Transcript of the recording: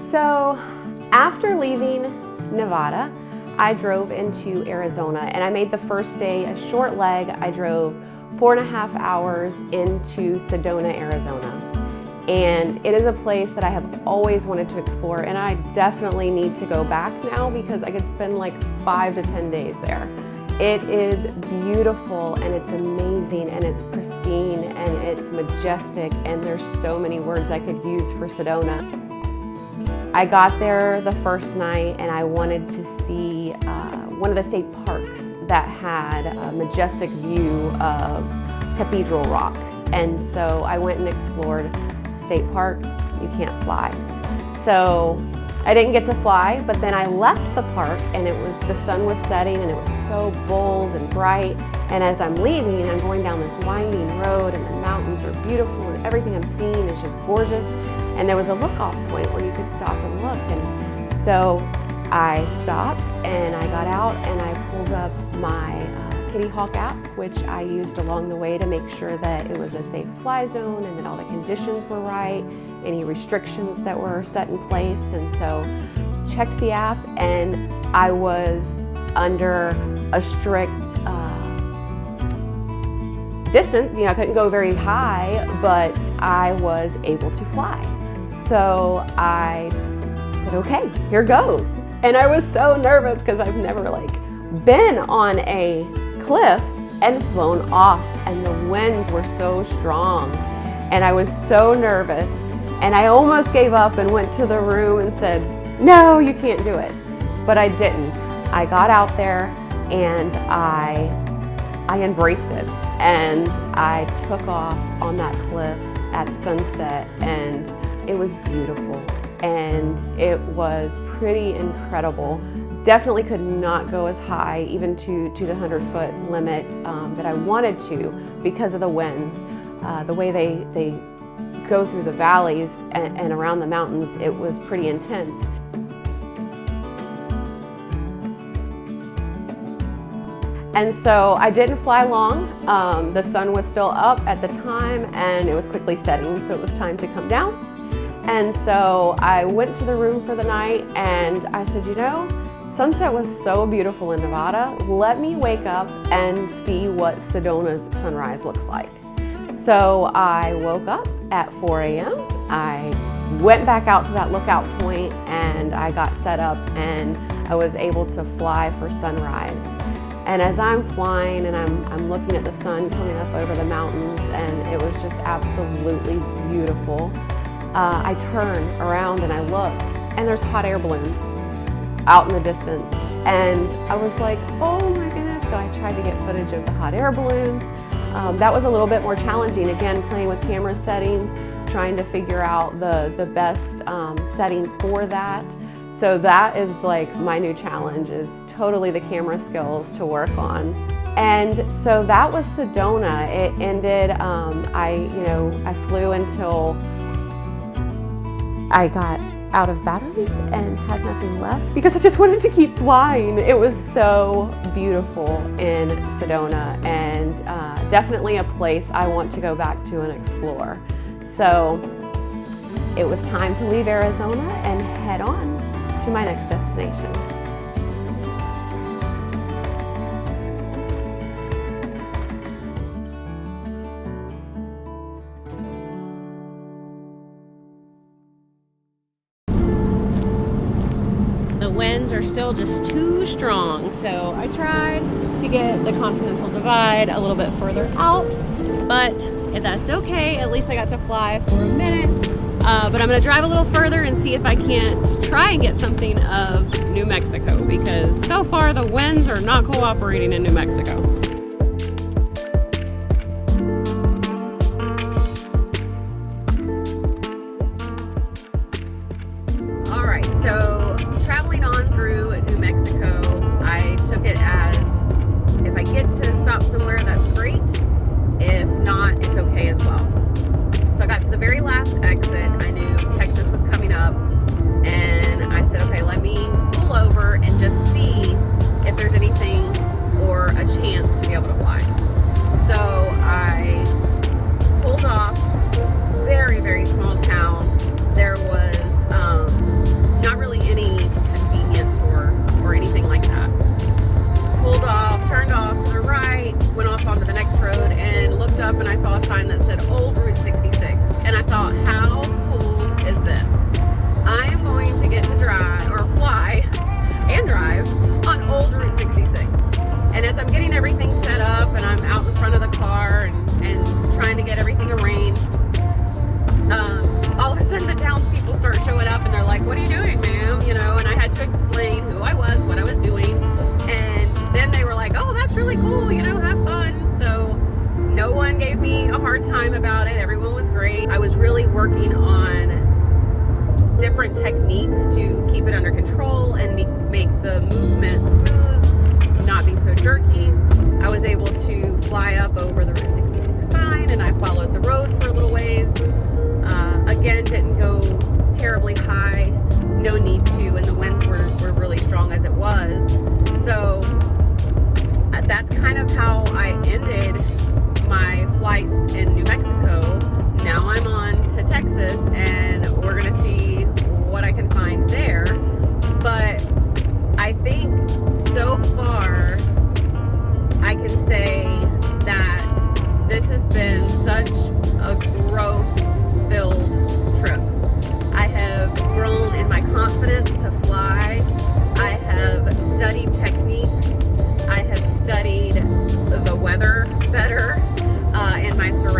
So after leaving Nevada, I drove into Arizona, and I made the first day a short leg. I drove 4.5 hours into Sedona, Arizona. And it is a place that I have always wanted to explore, and I definitely need to go back now because I could spend like 5 to 10 days there. It is beautiful, and it's amazing, and it's pristine, and it's majestic, and there's so many words I could use for Sedona. I got there the first night, and I wanted to see one of the state parks that had a majestic view of Cathedral Rock. And so I went and explored State Park. You can't fly. So I didn't get to fly, but then I left the park, and the sun was setting, and it was so bold and bright. And as I'm leaving, I'm going down this winding road, and the mountains are beautiful, and everything I'm seeing is just gorgeous. And there was a look-off point where you could stop and look. And so I stopped, and I got out, and I pulled up my Kittyhawk app, which I used along the way to make sure that it was a safe fly zone and that all the conditions were right, any restrictions that were set in place. And so checked the app, and I was under a strict distance. You know, I couldn't go very high, but I was able to fly. So I said, okay, here goes. And I was so nervous because I've never been on a cliff and flown off, and the winds were so strong, and I was so nervous, and I almost gave up and went to the room and said, no, you can't do it. But I didn't. I got out there, and I embraced it, and I took off on that cliff at sunset, and it was beautiful, and it was pretty incredible. Definitely could not go as high, even to the 100-foot limit that I wanted to because of the winds. The way they go through the valleys and around the mountains, it was pretty intense. And so I didn't fly long. The sun was still up at the time, and it was quickly setting, so it was time to come down. And so I went to the room for the night, and I said, you know, sunset was so beautiful in Nevada. Let me wake up and see what Sedona's sunrise looks like. So I woke up at 4 a.m. I went back out to that lookout point, and I got set up, and I was able to fly for sunrise. And as I'm flying and I'm looking at the sun coming up over the mountains, and it was just absolutely beautiful. I turn around and I look, and there's hot air balloons out in the distance. And I was like, oh my goodness. So I tried to get footage of the hot air balloons. That was a little bit more challenging. Again, playing with camera settings, trying to figure out the best setting for that. So that is like my new challenge, is totally the camera skills to work on. And so that was Sedona. It ended, I flew until I got out of batteries and had nothing left because I just wanted to keep flying. It was so beautiful in Sedona, and definitely a place I want to go back to and explore. So it was time to leave Arizona and head on to my next destination. The winds are still just too strong, so I tried to get the Continental Divide a little bit further out, but if that's okay, at least I got to fly for a minute. But I'm going to drive a little further and see if I can't try and get something of New Mexico, because so far the winds are not cooperating in New Mexico. Alright, so traveling on through New Mexico, I took it as if I get to stop somewhere, that's great. If not, it's okay as well. So I got to the very last exit. I knew Texas was coming up, and I said, okay, let me pull over and just see if there's anything or a chance me a hard time about it. Everyone was great. I was really working on different techniques to keep it under control and make the movement smooth, not be so jerky. I was able to fly up over the Route 66 sign, and I followed the road for a little ways. Again, didn't go terribly high, no need to, and the winds were really strong as it was. So that's kind of how I ended my flights in New Mexico. Now I'm on to Texas, and we're gonna see what I can find there. But I think so far I can say that this has been such a growth-filled trip. I have grown in my confidence to fly. I have studied techniques. I have studied the weather better and my surroundings.